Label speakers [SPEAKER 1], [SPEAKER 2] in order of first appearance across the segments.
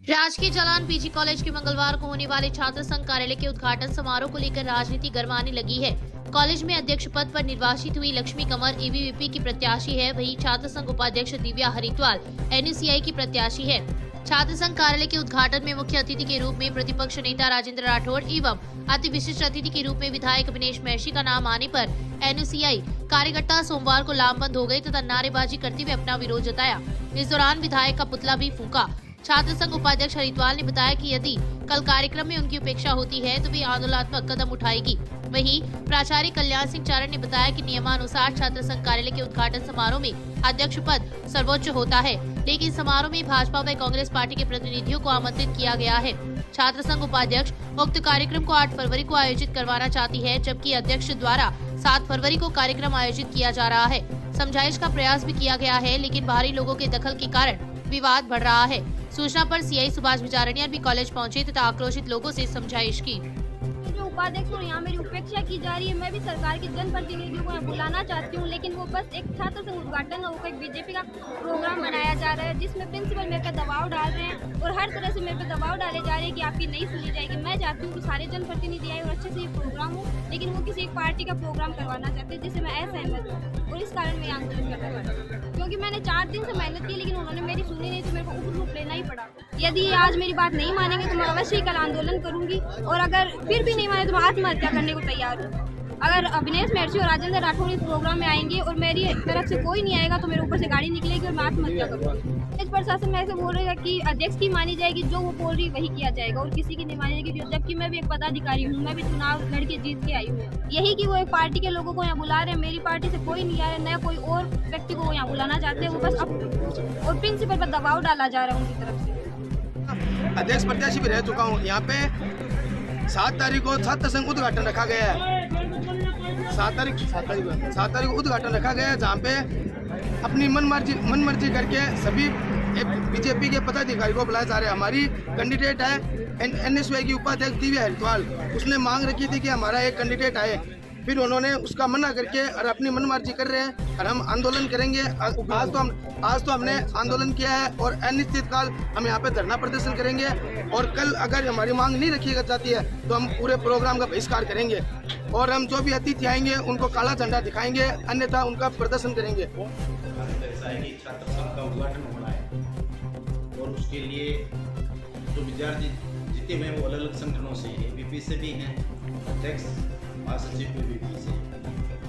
[SPEAKER 1] राजकीय Jalan PG college के मंगलवार को होने वाले छात्र संघ कार्यालय के उद्घाटन समारोह को लेकर राजनीति गरमाने लगी है। कॉलेज में अध्यक्ष पद पर निर्वाचित हुई लक्ष्मी कंवर एबीवीपी की प्रत्याशी है, वहीं छात्र संघ उपाध्यक्ष दिव्या हरिद्वार एनएसयूआई की प्रत्याशी है। छात्र संघ कार्यालय के उद्घाटन में मुख्य अतिथि के रूप में प्रतिपक्ष नेता राजेंद्र राठौड़ एवं अति विशिष्ट अतिथि के रूप में विधायक अभिनेश महर्षि का नाम आने पर एनएसयूआई कार्यकर्ता सोमवार को लामबंद हो गए तथा नारेबाजी करते हुए अपना विरोध जताया। इस दौरान विधायक का पुतला भी फूंका। छात्र संघ उपाध्यक्ष हरिद्वार ने बताया कि यदि कल कार्यक्रम में उनकी उपेक्षा होती है तो वे आंदोलनात्मक कदम उठाएगी। वहीं प्राचार्य कल्याण सिंह चारण ने बताया कि नियमानुसार छात्र संघ कार्यालय के उद्घाटन समारोह में अध्यक्ष पद सर्वोच्च होता है, लेकिन समारोह में भाजपा व कांग्रेस पार्टी के प्रतिनिधियों को आमंत्रित किया गया है। छात्र संघ उपाध्यक्ष उक्त कार्यक्रम को 8 फरवरी को आयोजित करवाना चाहती है, जबकि अध्यक्ष द्वारा 7 फरवरी को कार्यक्रम आयोजित किया जा रहा है। समझाइश का प्रयास भी किया गया है, लेकिन बाहरी लोगों के दखल के कारण विवाद बढ़ रहा है। सूचना पर सीआई सुभाष विचारणिया भी कॉलेज पहुंचे तथा आक्रोशित लोगों से समझाइश की।
[SPEAKER 2] जो उपाध्यक्ष और यहाँ मेरी उपेक्षा की जा रही है, मैं भी सरकार के जनप्रतिनिधियों को बुलाना चाहती हूँ, लेकिन वो बस एक छात्र संघ उद्घाटन होकर एक बीजेपी का प्रोग्राम बनाया जा रहा है, जिसमें प्रिंसिपल मेरे पे दबाव डाल रहे हैं और हर तरह से मेरे पे दबाव डाले जा रहे हैं कि आपकी नहीं सुनी जाएगी। मैं चाहती हूँ कि सारे जनप्रतिनिधि आए और अच्छे से ये प्रोग्राम हो, लेकिन वो किसी एक पार्टी का प्रोग्राम करवाना चाहते हैं, जिससे मैं असहमत हूँ और इस कारण मैं आंदोलन करना चाहती हूँ। क्योंकि मैंने 4 दिन से मेहनत की, लेकिन उन्होंने मेरी सुनी नहीं, तो मेरे को उप रूप लेना ही पड़ा। यदि आज मेरी बात नहीं मानेंगे तो मैं अवश्य कल आंदोलन करूंगी, और अगर फिर भी नहीं माने तो मैं आत्महत्या करने को तैयार हूँ। अगर अभिनेश महर्षि और राजेंद्र राठौड़ इस प्रोग्राम में आएंगे और मेरी तरफ से कोई नहीं आएगा तो मेरे ऊपर से गाड़ी निकलेगी और मैं आत्महत्या करूँगी। इस प्रशासन में ऐसे बोल रहे हैं कि अध्यक्ष की मानी जाएगी, जो वो बोल रही वही किया जाएगा और किसी की नहीं मानी जाएगी, जबकि मैं भी एक पदाधिकारी हूँ, मैं भी चुनाव लड़के जीत के आई हूँ। यही कि वो एक पार्टी के लोगों को यहाँ बुला रहे हैं, मेरी पार्टी से कोई नहीं आ रहा, नया कोई और व्यक्ति को यहाँ बुलाना चाहते हैं, वो बस और प्रिंसिपल पर दबाव डाला जा रहा है उनकी तरफ से।
[SPEAKER 3] अध्यक्ष प्रत्याशी भी रह चुका हूँ। यहाँ पे 7 तारीख को छात्र संघ उद्घाटन रखा गया है। 7 तारीख को उद्घाटन रखा गया है, जहाँ पे अपनी मन मर्जी करके सभी बीजेपी के पदाधिकारी को बुलाया जा रहा है। हमारी कैंडिडेट है एनएसयूआई की उपाध्यक्ष दिव्या हरिद्वार। उसने मांग रखी थी कि हमारा एक कैंडिडेट आए, फिर उन्होंने उसका मना करके और अपनी मनमर्जी कर रहे हैं और हम आंदोलन करेंगे। आज तो हमने आंदोलन किया है और अनिश्चित काल हम यहाँ पे धरना प्रदर्शन करेंगे, और कल अगर हमारी मांग नहीं रखी जाती है तो हम पूरे प्रोग्राम का बहिष्कार करेंगे और हम जो भी अतिथि आएंगे उनको काला झंडा दिखाएंगे, अन्यथा उनका प्रदर्शन करेंगे।
[SPEAKER 4] छात्र संघ का उद्घाटन होना है और उसके लिए जो विद्यार्थी जीते हुए वो अलग अलग संगठनों से, एबीपी से भी हैं, अध्यक्ष महासचिव एबीपी से,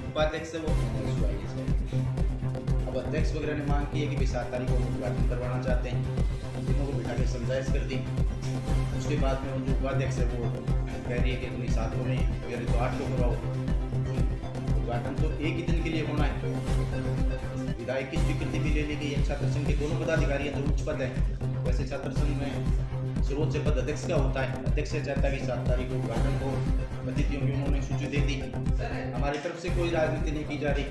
[SPEAKER 4] उपाध्यक्ष से वो एनएसयूआई से। अब अध्यक्ष वगैरह ने मांग की है कि 7 तारीख को उद्घाटन करवाना चाहते हैं, तीनों को बिठा के समझाइश कर दी। उसके बाद में जो उपाध्यक्ष है वो कह रही है कि अपनी 7 को नहीं या तो 8 को करवाओ। उद्घाटन तो एक ही दिन के लिए होना है। विधायक की स्वीकृति भी ले ली गई है। छात्र संघ के दोनों पदाधिकारी जो उच्च पद है, वैसे छात्र संघ में सर्वोच्च पद अध्यक्ष का होता है। अध्यक्ष चाहता है कि 7 तारीख को उद्घाटन को अतिथियों की उन्होंने सूची दे दी। हमारी तरफ से कोई राजनीति नहीं की जा रही।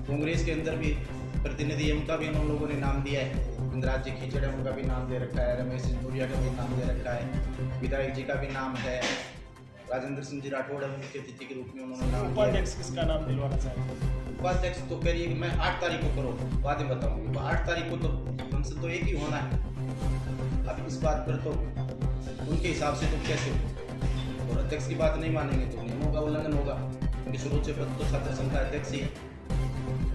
[SPEAKER 4] कांग्रेस के अंदर भी प्रतिनिधि है, उनका भी उन लोगों ने नाम दिया है। इंद्राज जी खींचड़े उनका भी नाम दे रखा है, रमेश सिंधुरिया का भी नाम दे रखा है, विधायक जी का भी नाम है, राजेंद्र सिंह जी राठौड़ है, उनके अतिथि के रूप में उन्होंने नाम दिया।
[SPEAKER 5] उपाध्यक्ष किसका नाम दिलवाना चाहेंगे?
[SPEAKER 4] उपाध्यक्ष तो कह रही है कि मैं 8 तारीख को करो, बाद में बताऊंगी। 8 तारीख को तो हमसे तो एक ही होना है। अब इस बात पर तो उनके हिसाब से तो कैसे हो, और अध्यक्ष की बात नहीं मानेंगे तो नियमों का उल्लंघन होगा, क्योंकि सर्वोच्च पद तो छात्र संघ का अध्यक्ष ही है।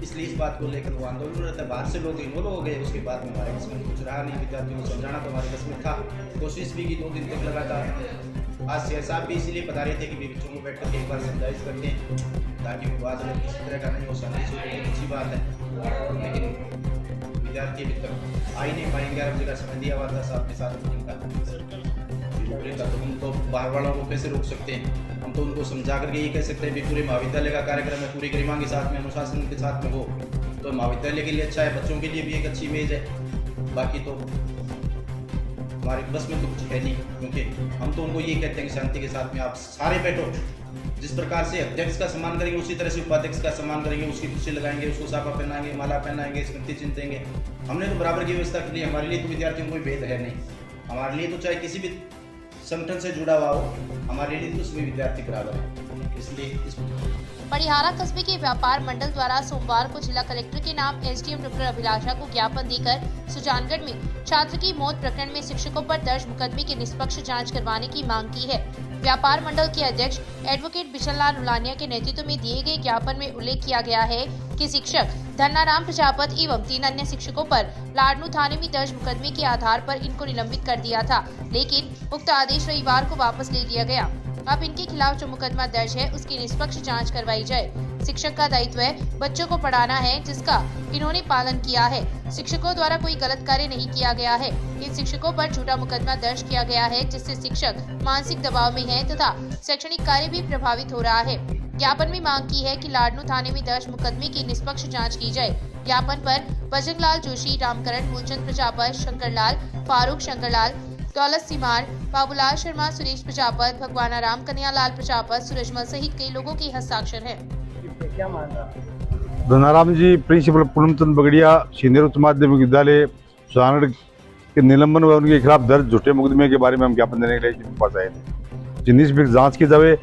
[SPEAKER 4] इसलिए इस बात को लेकर वो आंदोलन रहता है। बाहर से लोग इन्वॉल्व हो गए, उसके बाद में हमारे इसमें कुछ रहा नहीं। विद्यार्थियों को समझाना तो हमारे बस में था, कोशिश भी की 2 दिन तक लगातार। आज सीएस साहब भी इसीलिए बता रहे थे कि बच्चों को बैठ कर एक बार समझाइश करते हैं ताकि विवाद किसी तरह का नहीं हो। संदेश अच्छी बात है, लेकिन विद्यार्थी अभी तक आ ही नहीं पाएंगे। 11 बजे का समय दिया हुआ था साहब के साथ मीटिंग का, तो हम तो बाहर वालों को कैसे रोक सकते हैं? हम तो उनको समझा करके ये कह सकते हैं कि पूरे महाविद्यालय का कार्यक्रम है, पूरी गरिमा के साथ में, अनुशासन के साथ में हो तो महाविद्यालय के लिए अच्छा है, बच्चों के लिए भी एक अच्छी इमेज है। बाकी तो हमारे बस में तो कुछ है नहीं, क्योंकि हम तो उनको ये कहते हैं कि शांति के साथ में आप सारे बैठो। जिस प्रकार से अध्यक्ष का सम्मान करेंगे उसी तरह से उपाध्यक्ष का सम्मान करेंगे, उसकी कुर्सी लगाएंगे, उसको साफा पहनाएंगे, माला पहनाएंगे, स्मृति चिंतेंगे। हमने तो बराबर की व्यवस्था के लिए, हमारे लिए तो विद्यार्थियों को कोई भेद है नहीं। हमारे लिए तो चाहे किसी भी संगठन से जुड़ा हुआ हो, हमारे लिए तो सभी विद्यार्थी बराबर है। इसलिए
[SPEAKER 1] परिहारा कस्बे के व्यापार मंडल द्वारा सोमवार को जिला कलेक्टर के नाम एसडीएम डॉक्टर अभिलाषा को ज्ञापन देकर सुजानगढ़ में छात्र की मौत प्रकरण में शिक्षकों पर दर्ज मुकदमे की निष्पक्ष जांच करवाने की मांग की है। व्यापार मंडल के अध्यक्ष एडवोकेट बिशनलाल रुलानिया के नेतृत्व में दिए गए ज्ञापन में उल्लेख किया गया है कि शिक्षक धन्नाराम प्रजापति एवं 3 अन्य शिक्षकों पर लाडनू थाने में दर्ज मुकदमे के आधार पर इनको निलंबित कर दिया था, लेकिन उक्त आदेश रविवार को वापस ले लिया गया। अब इनके खिलाफ जो मुकदमा दर्ज है उसकी निष्पक्ष जांच करवाई जाए। शिक्षक का दायित्व है बच्चों को पढ़ाना है, जिसका इन्होंने पालन किया है। शिक्षकों द्वारा कोई गलत कार्य नहीं किया गया है। इन शिक्षकों पर झूठा मुकदमा दर्ज किया गया है, जिससे शिक्षक मानसिक दबाव में है तथा शैक्षणिक कार्य भी प्रभावित हो रहा है। ज्ञापन में मांग की है कि लाडनू थाने में दर्ज मुकदमे की निष्पक्ष जांच की जाए। ज्ञापन पर बजरंगलाल जोशी, रामकरण, मूलचंद प्रजापत, शंकरलाल, फारूक शंकरलाल, दौलत सिमार, बाबूलाल शर्मा, सुरेश प्रजापत, भगवाना राम, कन्हैयालाल प्रजापत, सूरजमल सहित कई लोगों के हस्ताक्षर हैं।
[SPEAKER 6] धन्नाराम जी प्रिंसिपल पूनमचंद बगड़िया सीनियर उच्च माध्यमिक विद्यालय सुजानगढ़ के निलंबन व उनके खिलाफ दर्ज झूठे मुकदमे के बारे में हम ज्ञापन देने के लिए पास आए थे, जिनकी निष्पक्ष जांच की जाए।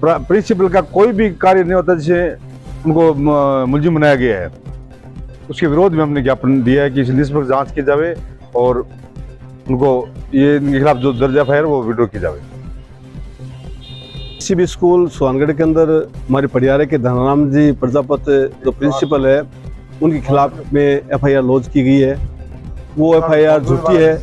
[SPEAKER 6] प्रिंसिपल का कोई भी कार्य नहीं होता जिसे उनको मुलजिम बनाया गया है, उसके विरोध में हमने ज्ञापन दिया है कि इस निष्पक्ष जांच की जाए और उनको ये इनके खिलाफ जो दर्ज एफआईआर वो विड्रॉ की जाए।
[SPEAKER 7] किसी भी स्कूल सुजानगढ़ के अंदर हमारे परिहारे के धन्नाराम जी प्रजापति जो प्रिंसिपल है उनके खिलाफ में एफआईआर लॉन्च की गई है। वो एफआईआर झूठी है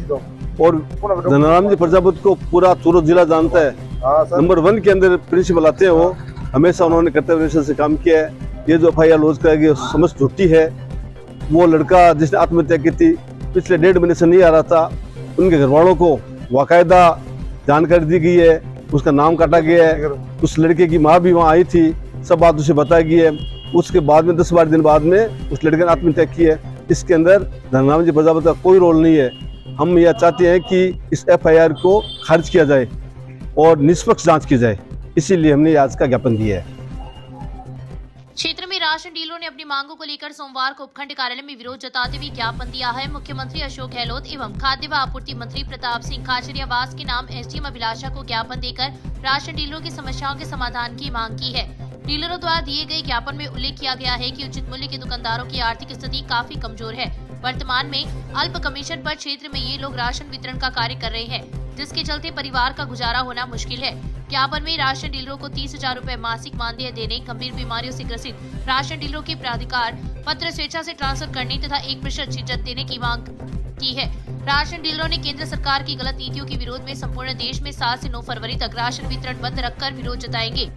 [SPEAKER 7] और धन्नाराम जी प्रजापति को पूरा सूरत जिला जानता है। नंबर 1 के अंदर प्रिंसिपल आते हैं, वो हमेशा उन्होंने कर्तव्य निष्ठा से काम किया है। ये जो एफआईआर लॉन्च कराई गई समस्त झूठी है। वो लड़का जिसने आत्महत्या की थी पिछले 1.5 महीने से नहीं आ रहा था, उनके घर वालों को बाकायदा जानकारी दी गई है, उसका नाम काटा गया है। उस लड़के की माँ भी वहाँ आई थी, सब बात उसे बताई गई है। उसके बाद में 10-12 दिन बाद में उस लड़के ने आत्महत्या की है। इसके अंदर धन्नाराम जी प्रजापति का कोई रोल नहीं है। हम यह चाहते हैं कि इस एफआईआर को खारिज किया जाए और निष्पक्ष जांच की जाए, इसीलिए हमने आज का ज्ञापन दिया है।
[SPEAKER 1] क्षेत्र में राशन डीलरों ने अपनी मांगों को लेकर सोमवार को उपखंड कार्यालय में विरोध जताते हुए ज्ञापन दिया है। मुख्यमंत्री अशोक गहलोत एवं खाद्य व आपूर्ति मंत्री प्रताप सिंह खाचरियावास के नाम एसडीएम अभिलाषा को ज्ञापन देकर राशन डीलरों की समस्याओं के समाधान की मांग की है। डीलरों द्वारा दिए गए ज्ञापन में उल्लेख किया गया है कि उचित मूल्य के दुकानदारों की आर्थिक स्थिति काफी कमजोर है। वर्तमान में अल्प कमीशन पर क्षेत्र में ये लोग राशन वितरण का कार्य कर रहे हैं, जिसके चलते परिवार का गुजारा होना मुश्किल है। ज्ञापन में राशन डीलरों को 30,000 रुपए मासिक मानदेय देने, गंभीर बीमारियों से ग्रसित राशन डीलरों के प्राधिकार पत्र स्वेच्छा से ट्रांसफर करने तथा 1% छीजत देने की मांग की है। राशन डीलरों ने केंद्र सरकार की गलत नीतियों के विरोध में संपूर्ण देश में 7 से 9 फरवरी तक राशन वितरण बंद रखकर विरोध जताएंगे।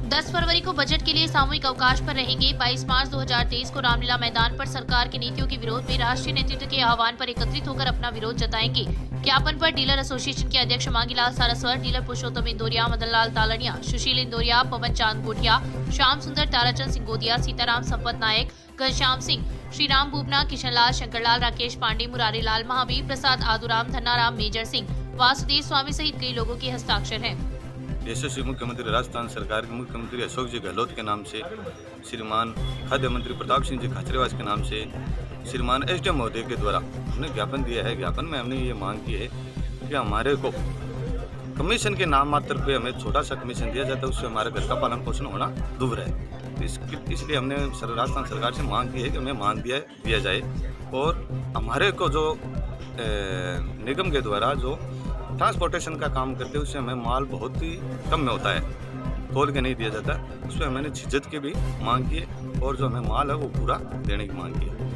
[SPEAKER 1] 10 फरवरी को बजट के लिए सामूहिक अवकाश पर रहेंगे। 22 मार्च 2023 को रामलीला मैदान पर सरकार की नीतियों के विरोध में राष्ट्रीय नेतृत्व के आह्वान पर एकत्रित होकर अपना विरोध जताएंगे। ज्ञापन पर डीलर एसोसिएशन के अध्यक्ष मांगीलाल सारस्वत, डीलर पुरुषोत्तम इंदौरिया, मदनलाल तालनिया, सुशील इंदौरिया, पवन चांद गोटिया, श्याम सुंदर, ताराचंद सिंगोदिया, सीताराम संपत नायक, घनश्याम सिंह, श्रीराम बुबना, किशनलाल, शंकरलाल, राकेश पांडे, मुरारी लाल, महावीर प्रसाद, आदुराम, धन्नाराम, मेजर सिंह, वासुदेव स्वामी सहित कई लोगों के हस्ताक्षर हैं।
[SPEAKER 8] यशस्वी मुख्यमंत्री राजस्थान सरकार के मुख्यमंत्री अशोक जी गहलोत के नाम से, श्रीमान खाद्य मंत्री प्रताप सिंह जी खाचरियावास के नाम से, श्रीमान एसडीएम महोदय के द्वारा हमने ज्ञापन दिया है। ज्ञापन में हमने ये मांग की है कि हमारे को कमीशन के नाम मात्र पे हमें छोटा सा कमीशन दिया जाता है, उससे हमारे घर का पालन पोषण होना दूर है। इसलिए हमने राजस्थान सरकार से मांग की है कि हमें मान दिया जाए और हमारे को जो निगम के द्वारा जो ट्रांसपोर्टेशन का काम करते हैं उससे हमें माल बहुत ही कम में होता है, तोल के नहीं दिया जाता। उसमें मैंने छिजत की भी मांग की है और जो हमें माल है वो पूरा देने की मांग की है।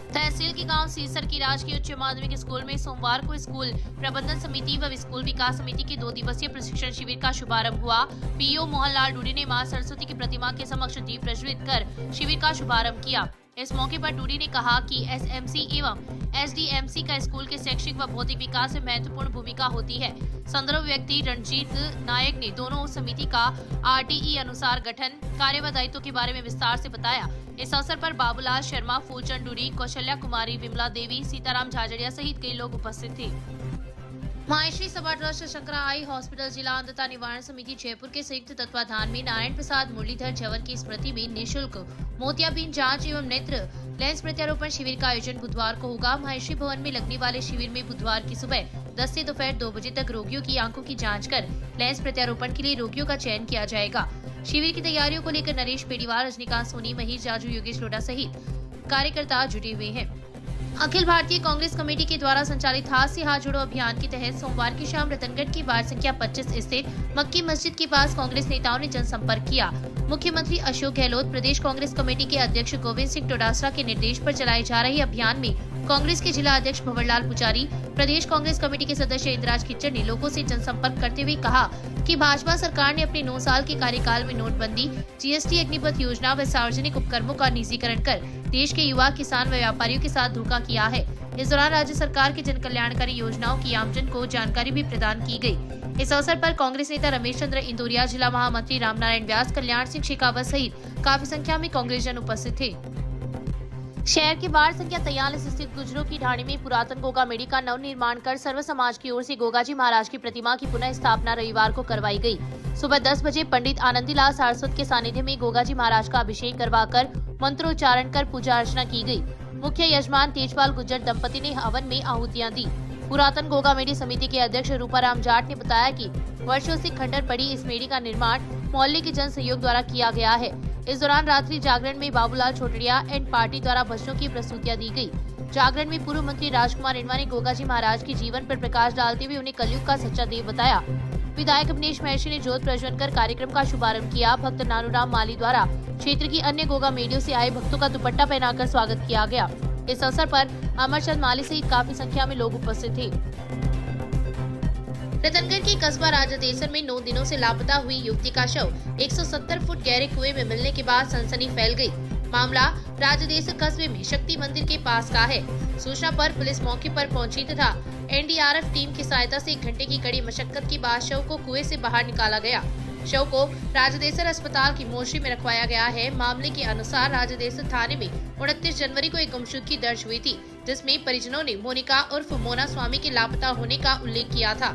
[SPEAKER 1] तहसील के गांव सीसर की राजकीय उच्च माध्यमिक स्कूल में सोमवार को स्कूल प्रबंधन समिति व स्कूल विकास समिति के 2 दिवसीय प्रशिक्षण शिविर का शुभारंभ हुआ। पीओ मोहनलाल डूडी ने मां सरस्वती की प्रतिमा के समक्ष दीप प्रज्वलित कर शिविर का शुभारंभ किया। इस मौके पर डूडी ने कहा कि एसएमसी एवं एसडीएमसी का स्कूल के शैक्षिक व भौतिक विकास में महत्वपूर्ण भूमिका होती है। संदर्भ व्यक्ति रणजीत नायक ने दोनों समिति का आरटीई अनुसार गठन, कार्य व दायित्व के बारे में विस्तार से बताया। इस अवसर पर बाबूलाल शर्मा, फूलचंद डूडी, कौशल्या कुमारी, विमला देवी, सीताराम झाझड़िया सहित कई लोग उपस्थित थे। माहेश्वरी सभा ट्रस्ट शंकरा आई हॉस्पिटल जिला अंधता निवारण समिति जयपुर के संयुक्त तत्वाधान में नारायण प्रसाद मुरलीधर जवर की स्मृति में निःशुल्क मोतियाबिंद जांच एवं नेत्र लेंस प्रत्यारोपण शिविर का आयोजन बुधवार को होगा। माहेश्वरी भवन में लगने वाले शिविर में बुधवार की सुबह 10 से दोपहर 2 बजे तक रोगियों की आंखों की जांच कर लेंस प्रत्यारोपण के लिए रोगियों का चयन किया जाएगा। शिविर की तैयारियों को लेकर नरेश पेड़ीवाल, रजनीकांत सोनी, महेश जाजू, योगेश लोढ़ा सहित कार्यकर्ता जुटे हुए हैं। अखिल भारतीय कांग्रेस कमेटी के द्वारा संचालित हाथ से हाथ जोड़ो अभियान के तहत सोमवार की शाम रतनगढ़ की वार्ड संख्या 25 स्थित मक्की मस्जिद के पास कांग्रेस नेताओं ने जनसंपर्क किया। मुख्यमंत्री अशोक गहलोत, प्रदेश कांग्रेस कमेटी के अध्यक्ष गोविंद सिंह डोडासरा के निर्देश पर चलाए जा रहे अभियान में कांग्रेस के जिला अध्यक्ष भंवरलाल पुजारी, प्रदेश कांग्रेस कमेटी के सदस्य इंद्राज खिच्चर ने लोगों से जनसंपर्क करते हुए कहा कि भाजपा सरकार ने अपने 9 साल के कार्यकाल में नोटबंदी, जीएसटी, अग्निपथ योजना व सार्वजनिक उपक्रमों का निजीकरण कर देश के युवा, किसान व व्यापारियों के साथ धोखा किया है। इस दौरान राज्य सरकार की जन कल्याणकारी योजनाओं की आमजन को जानकारी भी प्रदान की गई। इस अवसर पर कांग्रेस नेता रमेश चंद्र इंदौरिया, जिला महामंत्री रामनारायण व्यास, कल्याण सिंह शेखावत सहित काफी संख्या में कांग्रेस जन उपस्थित थे। शहर के वार्ड संख्या 43 स्थित गुजरों की ढाणी में पुरातन गोगा मेड़ी का नवनिर्माण कर सर्व समाज की ओर से गोगाजी महाराज की प्रतिमा की पुनः स्थापना रविवार को करवाई गई। सुबह 10 बजे पंडित आनंदीलाल सारस्वत के सानिध्य में गोगाजी महाराज का अभिषेक करवाकर मंत्रोच्चारण कर पूजा अर्चना की गई। मुख्य यजमान तेजपाल गुज्जर दंपति ने हवन में आहुतियां दी। पुरातन गोगा मेड़ी समिति के अध्यक्ष रूपाराम जाट ने बताया कि वर्षों से खंडर पड़ी इस मेड़ी का निर्माण मोहल्ले के जन सहयोग द्वारा किया गया है। इस दौरान रात्रि जागरण में बाबूलाल छोटड़िया एंड पार्टी द्वारा भजनों की प्रस्तुतियां दी गई। जागरण में पूर्व मंत्री राजकुमार इंडवा ने गोगाजी महाराज के जीवन पर प्रकाश डालते हुए उन्हें कलयुग का सच्चा देव बताया। विधायक अपनेश महर्षि ने ज्योत प्रज्वलन कर कार्यक्रम का शुभारंभ किया। भक्त नानूराम माली द्वारा क्षेत्र की अन्य गोगा मेड़ियों से आए भक्तों का दुपट्टा पहनाकर स्वागत किया गया। इस अवसर पर अमरचंद माली सहित काफी संख्या में लोग उपस्थित थे। रतनगढ़ के कस्बा राजादेसर में 9 दिनों से लापता हुई युवती का शव 170 फुट गहरे कुएं में मिलने के बाद सनसनी फैल गई। मामला राजादेसर कस्बे में शक्ति मंदिर के पास का है। सूचना पर पुलिस मौके पर पहुंची तथा एनडीआरएफ टीम की सहायता से 1 घंटे की कड़ी मशक्कत के बाद शव को कुएं से बाहर निकाला गया। शव को राजादेसर अस्पताल की मोर्चरी में रखवाया गया है। मामले के अनुसार राजादेसर थाने में 29 जनवरी को एक गुमशुदगी दर्ज हुई थी, जिसमें परिजनों ने मोनिका उर्फ मोना स्वामी के लापता होने का उल्लेख किया था।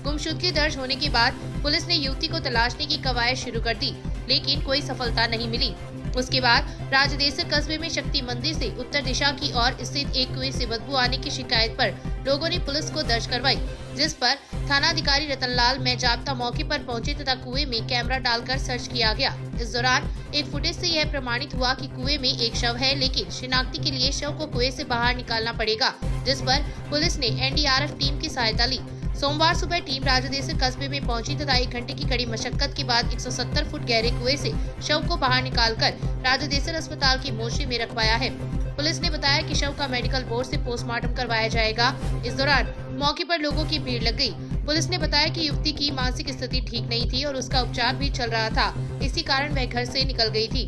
[SPEAKER 1] गुमशुदगी दर्ज होने के बाद पुलिस ने युवती को तलाशने की कवायद शुरू कर दी, लेकिन कोई सफलता नहीं मिली। उसके बाद राजादेसर कस्बे में शक्ति मंदिर से उत्तर दिशा की ओर स्थित एक कुएं से बदबू आने की शिकायत पर लोगों ने पुलिस को दर्ज करवाई, जिस पर थानाधिकारी रतनलाल मेजाब्ता मौके पर पहुंचे तथा कुएं में कैमरा डालकर सर्च किया गया। इस दौरान एक फुटेज से यह प्रमाणित हुआ कि कुएं में एक शव है, लेकिन शिनाख्ती के लिए शव को कुएं से बाहर निकालना पड़ेगा, जिस पर पुलिस ने एनडीआरएफ टीम की सहायता ली। सोमवार सुबह टीम राजादेसर कस्बे में पहुंची तथा 1 घंटे की कड़ी मशक्कत के बाद 170 फुट गहरे कुएं से शव को बाहर निकालकर राजादेसर अस्पताल की मोर्चरी में रखवाया है। पुलिस ने बताया कि शव का मेडिकल बोर्ड से पोस्टमार्टम करवाया जाएगा। इस दौरान मौके पर लोगों की भीड़ लग गई। पुलिस ने बताया कि युवती की मानसिक स्थिति ठीक नहीं थी और उसका उपचार भी चल रहा था, इसी कारण वह घर से निकल गई थी।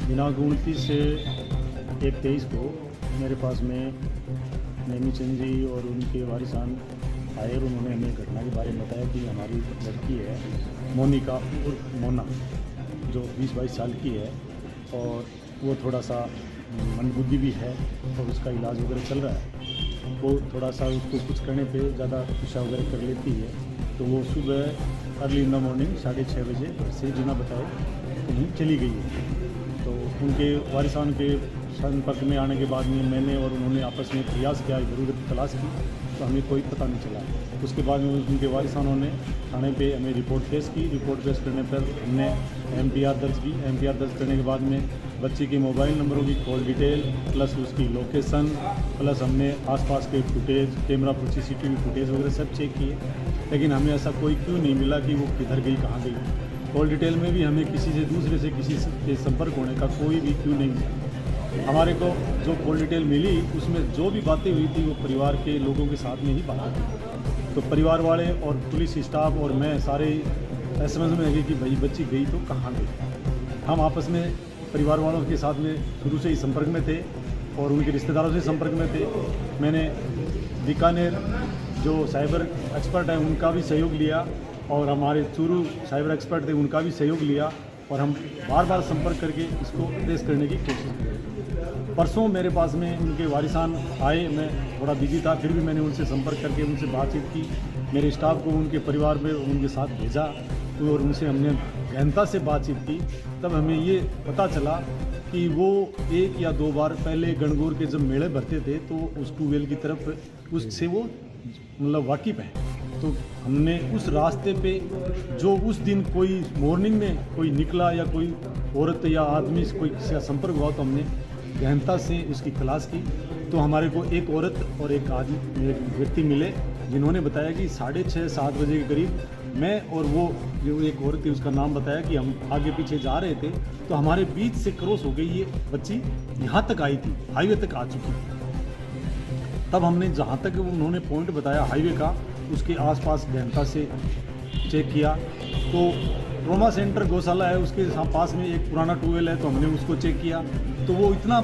[SPEAKER 5] दिनांक 29 से 1/23 को मेरे पास में नेमीचंद जी और उनके वारिसान आए और उन्होंने हमें घटना के बारे में बताया कि हमारी लड़की है मोनिका उर्फ मोना, जो 20-22 साल की है और वो थोड़ा सा मंदबुद्धि भी है और उसका इलाज वगैरह चल रहा है। वो थोड़ा सा उसको कुछ करने पे ज़्यादा नशा वगैरह कर लेती है, तो वो सुबह अर्ली इन द मॉर्निंग 6:30 बजे घर से बिना बताए कहीं चली गई है। तो उनके वारिसान के संपर्क में आने के बाद में मैंने और उन्होंने आपस में प्रयास किया, ज़रूरत तलाश की, तो हमें कोई पता नहीं चला। उसके बाद में उनके वारिसानों ने थाने पे हमें रिपोर्ट पेश की। रिपोर्ट पेश करने पर हमने एमपीआर दर्ज की। एमपीआर दर्ज करने के बाद में बच्ची के मोबाइल नंबरों की कॉल डिटेल प्लस उसकी लोकेशन प्लस हमने आसपास के फुटेज, कैमरा सीसीटीवी फुटेज वगैरह सब चेक किए, लेकिन हमें ऐसा कोई क्यों नहीं मिला कि वो किधर गई, कहाँ गई। कॉल डिटेल में भी हमें किसी से दूसरे से किसी के संपर्क होने का कोई भी क्यों नहीं मिला। हमारे को जो कॉल डिटेल मिली उसमें जो भी बातें हुई थी वो परिवार के लोगों के साथ में ही बातें थी। तो परिवार वाले और पुलिस स्टाफ और मैं सारे समझ में लगे कि भाई बच्ची गई तो कहाँ गई। हम आपस में परिवार वालों के साथ में शुरू से ही संपर्क में थे और उनके रिश्तेदारों से संपर्क में थे। मैंने बीकानेर जो साइबर एक्सपर्ट है उनका भी सहयोग लिया और हमारे चूरू साइबर एक्सपर्ट थे उनका भी सहयोग लिया और हम बार बार संपर्क करके इसको ट्रेस करने की कोशिश की। परसों मेरे पास में उनके वारिसान आए, मैं थोड़ा बिजी था, फिर भी मैंने उनसे संपर्क करके उनसे बातचीत की। मेरे स्टाफ को उनके परिवार में उनके साथ भेजा और उनसे हमने गहनता से बातचीत की। तब हमें ये पता चला कि वो 1 या 2 बार पहले गणगौर के जब मेले भरते थे तो उस ट्यूबवेल की तरफ उससे वो मतलब वाकिफ़ हैं। तो हमने उस रास्ते पे जो उस दिन कोई मॉर्निंग में कोई निकला या कोई औरत या आदमी से कोई किसी का संपर्क हुआ, तो हमने गहनता से उसकी तलाश की। तो हमारे को एक औरत और एक व्यक्ति मिले जिन्होंने बताया कि 6:30-7 बजे के करीब मैं और वो जो एक औरत थी उसका नाम बताया कि हम आगे पीछे जा रहे थे, तो हमारे बीच से क्रॉस हो गई ये बच्ची, यहाँ तक आई थी, हाईवे तक आ चुकी थी। तब हमने जहाँ तक उन्होंने पॉइंट बताया हाईवे का, उसके आसपास गहनता से चेक किया। तो ट्रॉमा सेंटर गौशाला है, उसके पास में एक पुराना ट्यूबवेल है, तो हमने उसको चेक किया। तो वो इतना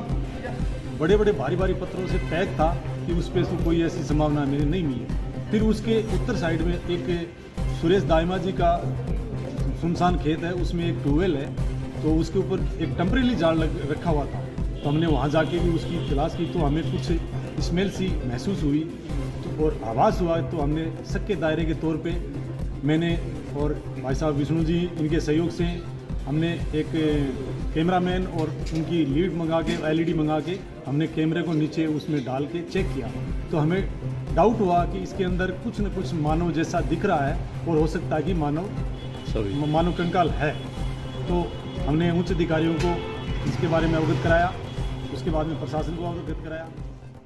[SPEAKER 5] बड़े बड़े भारी भारी पत्थरों से पैक था कि उस पर तो कोई ऐसी संभावना मेरे नहीं मिली। फिर उसके उत्तर साइड में एक सुरेश दाइमा जी का सुनसान खेत है, उसमें एक ट्यूबवेल है, तो उसके ऊपर एक टेम्परेरी जाल रखा हुआ था। तो हमने वहाँ जाके भी उसकी तलाश की, तो हमें कुछ स्मेल सी महसूस हुई और आवाज़ हुआ। तो हमने शक के दायरे के तौर पे मैंने और भाई साहब विष्णु जी, इनके सहयोग से हमने एक कैमरामैन और उनकी लीड मंगा के, LED मंगा के हमने कैमरे को नीचे उसमें डाल के चेक किया। तो हमें डाउट हुआ कि इसके अंदर कुछ न कुछ मानव जैसा दिख रहा है और हो सकता है कि मानव कंकाल है। तो हमने उच्च अधिकारियों को इसके बारे में अवगत कराया, उसके बाद में प्रशासन को अवगत कराया,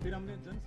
[SPEAKER 5] फिर हमने जन